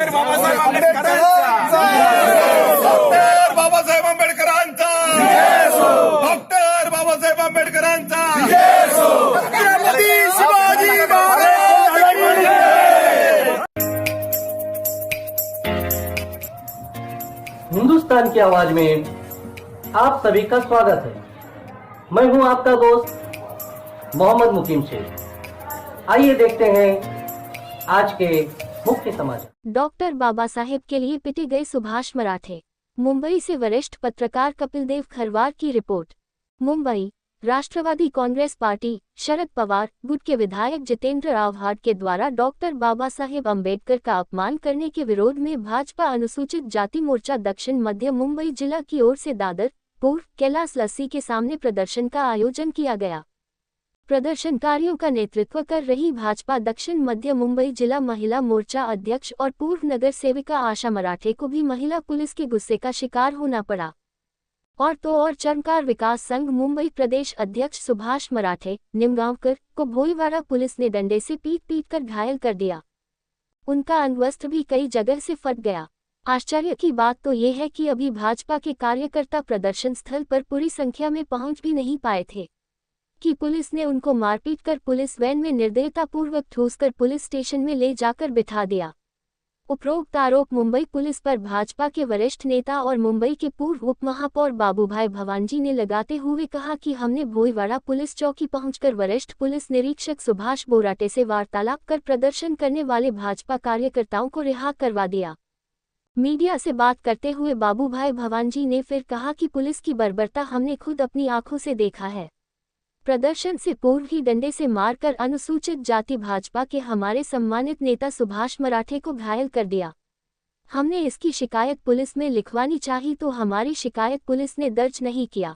बाबासाहेब आंबेडकरांचा, डॉक्टर बाबासाहेब आंबेडकरांचा, डॉक्टर बाबासाहेब आंबेडकरांचा, छत्रपती शिवाजी महाराज की जय। हिंदुस्तान की आवाज में आप सभी का स्वागत है। मैं हूं आपका दोस्त मोहम्मद मुकीम शेख। आइए देखते हैं आज के मुख्य समाचार। डॉक्टर बाबा साहेब के लिए पिटे गए सुभाष मराठे। मुंबई से वरिष्ठ पत्रकार कपिल देव खरवार की रिपोर्ट। मुंबई, राष्ट्रवादी कांग्रेस पार्टी शरद पवार गुट के विधायक जितेंद्र आव्हाड के द्वारा डॉक्टर बाबा साहेब अम्बेडकर का अपमान करने के विरोध में भाजपा अनुसूचित जाति मोर्चा दक्षिण मध्य मुंबई जिला की ओर से दादर पूर्व कैलाश लस्सी के सामने प्रदर्शन का आयोजन किया गया। प्रदर्शनकारियों का नेतृत्व कर रही भाजपा दक्षिण मध्य मुंबई जिला महिला मोर्चा अध्यक्ष और पूर्व नगर सेविका आशा मराठे को भी महिला पुलिस के गुस्से का शिकार होना पड़ा। और तो और चर्मकार विकास संघ मुंबई प्रदेश अध्यक्ष सुभाष मराठे निमगांवकर को भोईवाड़ा पुलिस ने डंडे से पीट कर घायल कर दिया। उनका अंगवस्त्र भी कई जगह से फट गया। आश्चर्य की बात तो ये है कि अभी भाजपा के कार्यकर्ता प्रदर्शन स्थल पर पूरी संख्या में पहुंच भी नहीं पाए थे कि पुलिस ने उनको मारपीट कर पुलिस वैन में निर्दयतापूर्वक ठूसकर पुलिस स्टेशन में ले जाकर बिठा दिया। उपरोक्त आरोप मुंबई पुलिस पर भाजपा के वरिष्ठ नेता और मुंबई के पूर्व उप महापौर बाबूभाई भवानजी ने लगाते हुए कहा कि हमने भोईवाड़ा पुलिस चौकी पहुंचकर वरिष्ठ पुलिस निरीक्षक सुभाष बोराटे से वार्तालाप कर प्रदर्शन करने वाले भाजपा कार्यकर्ताओं को रिहा करवा दिया। मीडिया से बात करते हुए बाबूभाई भवानजी ने फिर कहा कि पुलिस की बर्बरता हमने खुद अपनी आंखों से देखा है। प्रदर्शन से पूर्व ही डंडे से मारकर अनुसूचित जाति भाजपा के हमारे सम्मानित नेता सुभाष मराठे को घायल कर दिया। हमने इसकी शिकायत पुलिस में लिखवानी चाहिए तो हमारी शिकायत पुलिस ने दर्ज नहीं किया।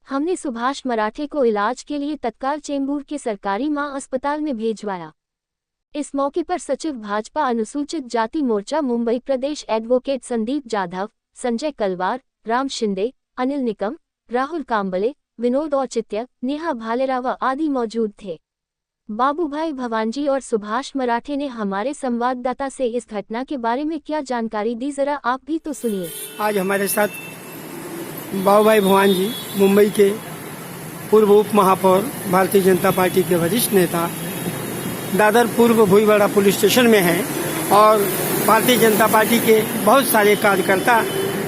हमने सुभाष मराठे को इलाज के लिए तत्काल चेंबूर के सरकारी मां अस्पताल में भेजवाया। इस मौके पर सचिव भाजपा अनुसूचित जाति मोर्चा मुंबई प्रदेश एडवोकेट संदीप जाधव, संजय कलवार, राम शिंदे, अनिल निकम, राहुल कांबले, विनोद औचित्य, नेहा भालेराव आदि मौजूद थे। बाबूभाई भवानजी और सुभाष मराठे ने हमारे संवाददाता से इस घटना के बारे में क्या जानकारी दी, जरा आप भी तो सुनिए। आज हमारे साथ बाबूभाई भवानजी मुंबई के पूर्व उप महापौर भारतीय जनता पार्टी के वरिष्ठ नेता दादर पूर्व भोईवाड़ा पुलिस स्टेशन में हैं और भारतीय जनता पार्टी के बहुत सारे कार्यकर्ता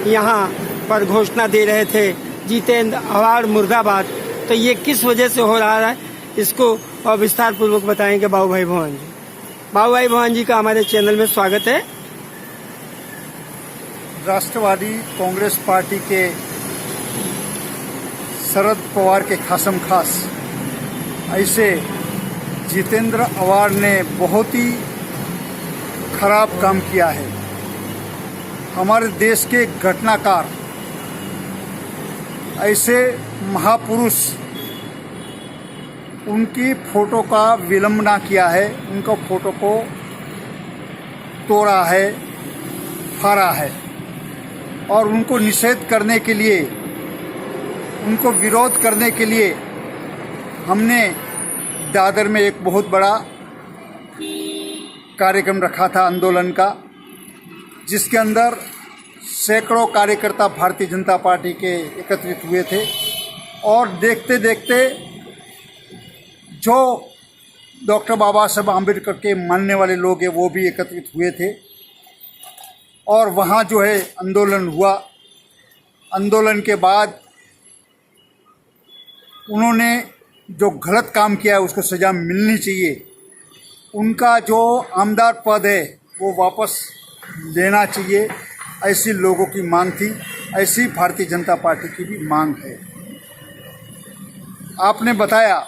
यहाँ पर घोषणा दे रहे थे जितेंद्र आव्हाड मुर्दाबाद। तो ये किस वजह से हो रहा है इसको और विस्तार पूर्वक बताएंगे बाबूभाई भवानजी। बाबूभाई भवानजी का हमारे चैनल में स्वागत है। राष्ट्रवादी कांग्रेस पार्टी के शरद पवार के खासम खास ऐसे जितेंद्र आव्हाड ने बहुत ही खराब काम किया है। हमारे देश के घटनाकार ऐसे महापुरुष उनकी फोटो का विलंबना किया है, उनका फोटो को तोड़ा है, फाड़ा है और उनको निषेध करने के लिए, उनको विरोध करने के लिए हमने दादर में एक बहुत बड़ा कार्यक्रम रखा था आंदोलन का, जिसके अंदर सैकड़ों कार्यकर्ता भारतीय जनता पार्टी के एकत्रित हुए थे और देखते देखते जो डॉक्टर बाबा साहेब आंबेडकर के मानने वाले लोग हैं वो भी एकत्रित हुए थे और वहाँ जो है आंदोलन हुआ। आंदोलन के बाद उन्होंने जो गलत काम किया है उसको सज़ा मिलनी चाहिए। उनका जो आमदार पद है वो वापस लेना चाहिए, ऐसी लोगों की मांग थी। ऐसी भारतीय जनता पार्टी की भी मांग है। आपने बताया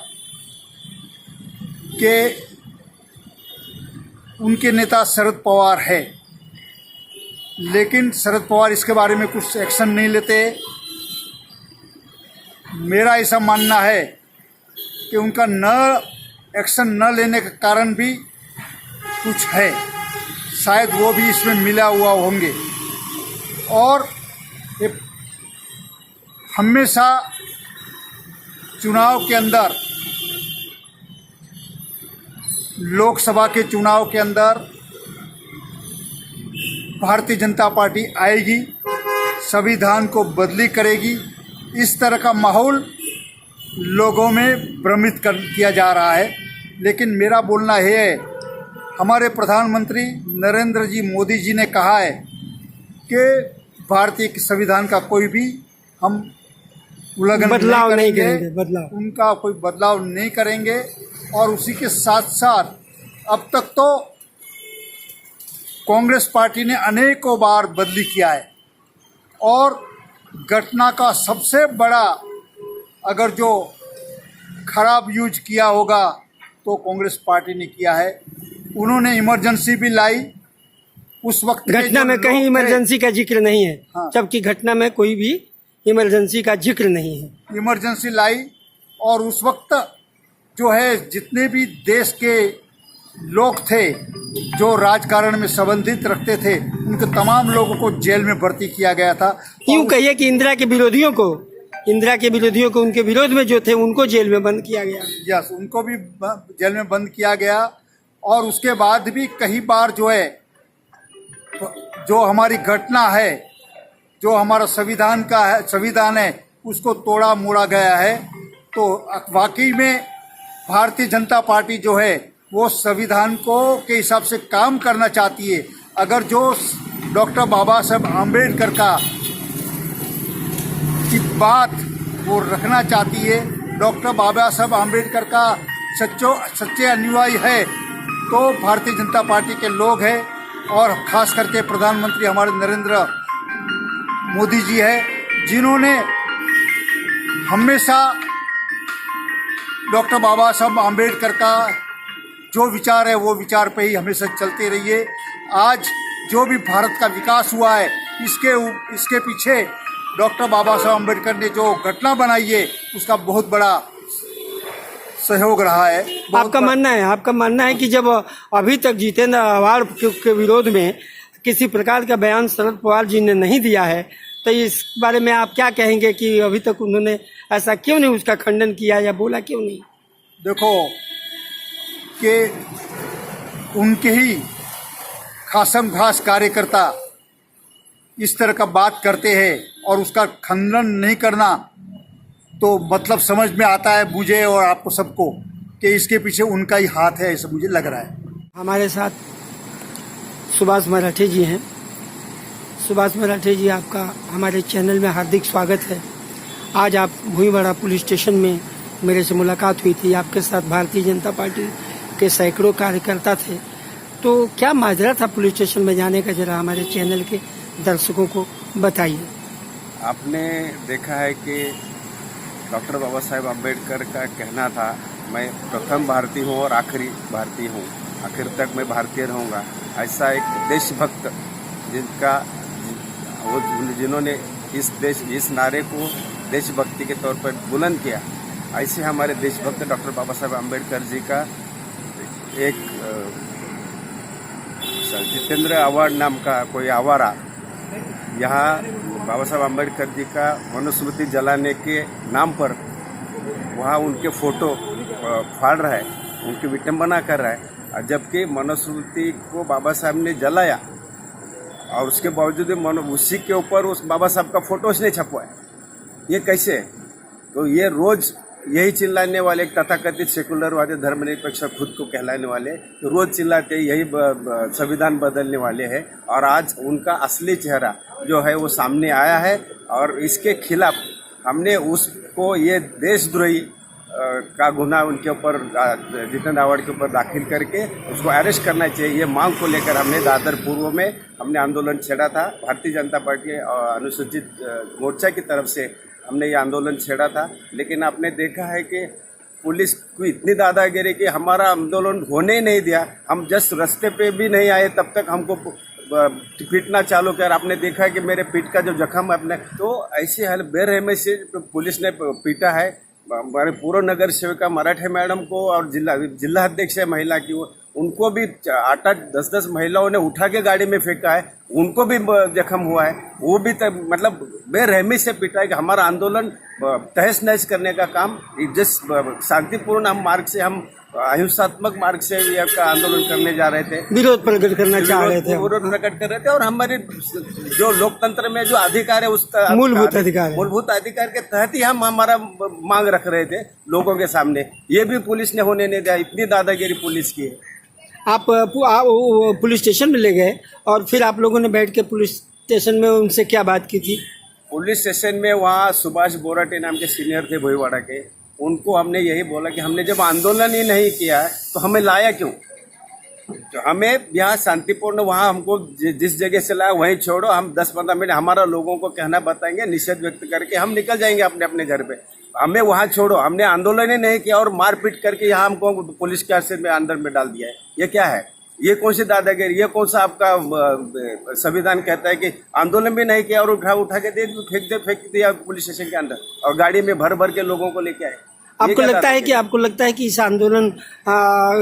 कि उनके नेता शरद पवार है, लेकिन शरद पवार इसके बारे में कुछ एक्शन नहीं लेते। मेरा ऐसा मानना है कि उनका एक्शन न लेने का कारण भी कुछ है, शायद वो भी इसमें मिला हुआ होंगे। और ये हमेशा चुनाव के अंदर, लोकसभा के चुनाव के अंदर भारतीय जनता पार्टी आएगी, संविधान को बदली करेगी, इस तरह का माहौल लोगों में भ्रमित किया जा रहा है। लेकिन मेरा बोलना यह है, हमारे प्रधानमंत्री नरेंद्र जी मोदी जी ने कहा है कि भारतीय संविधान का कोई भी हम उल्लंघन बदलाव नहीं करेंगे, बदलाव उनका कोई बदलाव नहीं करेंगे। और उसी के साथ साथ अब तक तो कांग्रेस पार्टी ने अनेकों बार बदली किया है और घटना का सबसे बड़ा अगर जो खराब यूज किया होगा तो कांग्रेस पार्टी ने किया है। उन्होंने इमरजेंसी भी लाई उस वक्त। घटना में कहीं इमरजेंसी का जिक्र नहीं है, हाँ। जबकि घटना में कोई भी इमरजेंसी का जिक्र नहीं है। इमरजेंसी लाई और उस वक्त जो है जितने भी देश के लोग थे जो राजकारण में संबंधित रखते थे, उनके तमाम लोगों को जेल में भर्ती किया गया था। यूं कहिए कि इंदिरा के विरोधियों को उनके विरोध में जो थे उनको जेल में बंद किया गया। यस, उनको भी जेल में बंद किया गया। और उसके बाद भी कई बार जो है जो हमारी घटना है, जो हमारा संविधान है उसको तोड़ा मोड़ा गया है। तो वाकई में भारतीय जनता पार्टी जो है वो संविधान को के हिसाब से काम करना चाहती है। अगर जो डॉक्टर बाबा साहब आम्बेडकर की बात वो रखना चाहती है, डॉक्टर बाबा साहब आम्बेडकर का सच्चे अनुयायी है तो भारतीय जनता पार्टी के लोग हैं। और खास करके प्रधानमंत्री हमारे नरेंद्र मोदी जी है, जिन्होंने हमेशा डॉक्टर बाबा साहब आम्बेडकर का जो विचार है वो विचार पे ही हमेशा चलते रहिए। आज जो भी भारत का विकास हुआ है इसके पीछे डॉक्टर बाबा साहब आम्बेडकर ने जो घटना बनाई है उसका बहुत बड़ा सहयोग रहा है। आपका मानना है कि जब अभी तक जितेंद्र आव्हाड के विरोध में किसी प्रकार का बयान शरद पवार जी ने नहीं दिया है, तो इस बारे में आप क्या कहेंगे कि अभी तक उन्होंने ऐसा क्यों नहीं उसका खंडन किया या बोला क्यों नहीं? देखो कि उनके ही खासम खास कार्यकर्ता इस तरह का बात करते हैं और उसका खंडन नहीं करना, तो मतलब समझ में आता है मुझे और आपको सबको कि इसके पीछे उनका ही हाथ है, ऐसा मुझे लग रहा है। हमारे साथ सुभाष मराठे जी हैं। सुभाष मराठे जी, आपका हमारे चैनल में हार्दिक स्वागत है। आज आप भुईवाड़ा पुलिस स्टेशन में मेरे से मुलाकात हुई थी। आपके साथ भारतीय जनता पार्टी के सैकड़ों कार्यकर्ता थे, तो क्या माजरा था पुलिस स्टेशन में जाने का, जरा हमारे चैनल के दर्शकों को बताइए। आपने देखा है कि डॉक्टर बाबा साहेब आम्बेडकर का कहना था, मैं प्रथम भारतीय हूँ और आखिरी भारतीय हूँ, आखिर तक मैं भारतीय रहूँगा। ऐसा एक देशभक्त जिन्होंने इस नारे को देशभक्ति के तौर पर बुलंद किया, ऐसे हमारे देशभक्त डॉक्टर बाबा साहेब आम्बेडकर जी का एक जितेंद्र आव्हाड नाम का कोई आवारा यहाँ बाबा साहब आम्बेडकर जी का मनुस्मृति जलाने के नाम पर वहाँ उनके फोटो फाड़ रहा है, उनकी विटंबना कर रहा है। जबकि मनुस्मृति को बाबा साहब ने जलाया और उसके बावजूद उसी के ऊपर उस बाबा साहब का फोटो उसने छपवाया, ये कैसे? तो ये रोज यही चिल्लाने वाले एक तथाकथित सेकुलरवादी धर्मनिरपेक्ष खुद को कहलाने वाले रोज चिल्लाते यही संविधान बदलने वाले हैं। और आज उनका असली चेहरा जो है वो सामने आया है और इसके खिलाफ हमने उसको ये देशद्रोही का गुनाह उनके ऊपर जितेंद्र आव्हाड के ऊपर दाखिल करके उसको अरेस्ट करना चाहिए, ये मांग को लेकर हमने दादर पूर्व में हमने आंदोलन छेड़ा था। भारतीय जनता पार्टी अनुसूचित मोर्चा की तरफ से हमने ये आंदोलन छेड़ा था। लेकिन आपने देखा है कि पुलिस को इतनी दादागिरी कि हमारा आंदोलन होने ही नहीं दिया। हम जस्ट रास्ते पे भी नहीं आए तब तक हमको पीटना चालू किया। आपने देखा कि मेरे पीठ का जो जख्म अपने, तो ऐसे हाल बेरहमी से पुलिस ने पीटा है। हमारे पूर्व नगर सेविका मराठे मैडम को और जिला अध्यक्ष है महिला की, उनको भी 8-8, 10-10 महिलाओं ने उठा के गाड़ी में फेंका है, उनको भी जख्म हुआ है। वो भी मतलब बेरहमी से पिटा है कि हमारा आंदोलन तहस नहस करने का काम जिस शांतिपूर्ण हम मार्ग से हम अहिंसात्मक मार्ग से ये का आंदोलन करने जा रहे थे, विरोध प्रकट करना चाह रहे थे। विरोध प्रकट कर रहे थे और हमारे जो लोकतंत्र में जो अधिकार है उसका मूलभूत अधिकार है। मूलभूत अधिकार के तहत ही हम हमारा मांग रख रहे थे लोगों के सामने। ये भी पुलिस ने होने नहीं दिया, इतनी दादागिरी पुलिस की है। आप पुलिस स्टेशन में ले गए और फिर आप लोगों ने बैठ के पुलिस स्टेशन में उनसे क्या बात की थी? पुलिस स्टेशन में वहाँ सुभाष बोराटे नाम के सीनियर थे भोईवाड़ा के, उनको हमने यही बोला कि हमने जब आंदोलन ही नहीं किया है तो हमें लाया क्यों? तो हमें यहाँ शांतिपूर्ण, वहाँ हमको जिस जगह से लाया वहीं छोड़ो, हम 10-15 मिनट हमारा लोगों को कहना बताएंगे, निषेध व्यक्त करके हम निकल जाएंगे अपने अपने घर पे। हमें वहाँ छोड़ो, हमने आंदोलन ही नहीं किया और मारपीट करके यहाँ हमको पुलिस के हाथ में अंदर में डाल दिया है। ये क्या है? ये कौन सी दादागिरी? ये कौन सा आपका संविधान कहता है कि आंदोलन भी नहीं किया और उठा के फेंक दिया पुलिस स्टेशन के अंदर और गाड़ी में भर भर के लोगों को लेके आए? आपको लगता है कि इस आंदोलन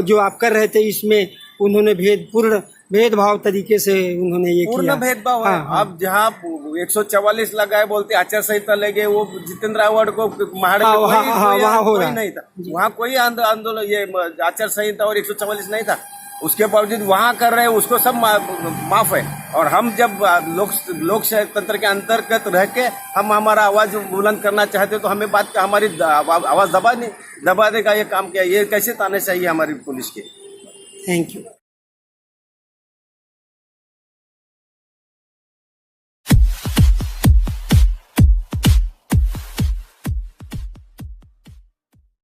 जो आप कर रहे थे इसमें उन्होंने भेदभाव तरीके से उन्होंने ये किया? पूर्ण भेदभाव है। अब जहाँ 144 लगाए बोलते आचार संहिता लगे, वो जितेंद्र आवाड को महाड़ कोई नहीं था, वहाँ कोई आंदोलन ये आचार संहिता और 144 नहीं था। उसके बावजूद वहाँ कर रहे हैं, उसको सब माफ है। और हम जब लोकतंत्र के अंतर्गत रह के हम हमारा आवाज बुलंद करना चाहते तो हमें हमारी आवाज दबाने का ये काम किया। ये कैसे ताने चाहिए हमारी पुलिस के? Thank you.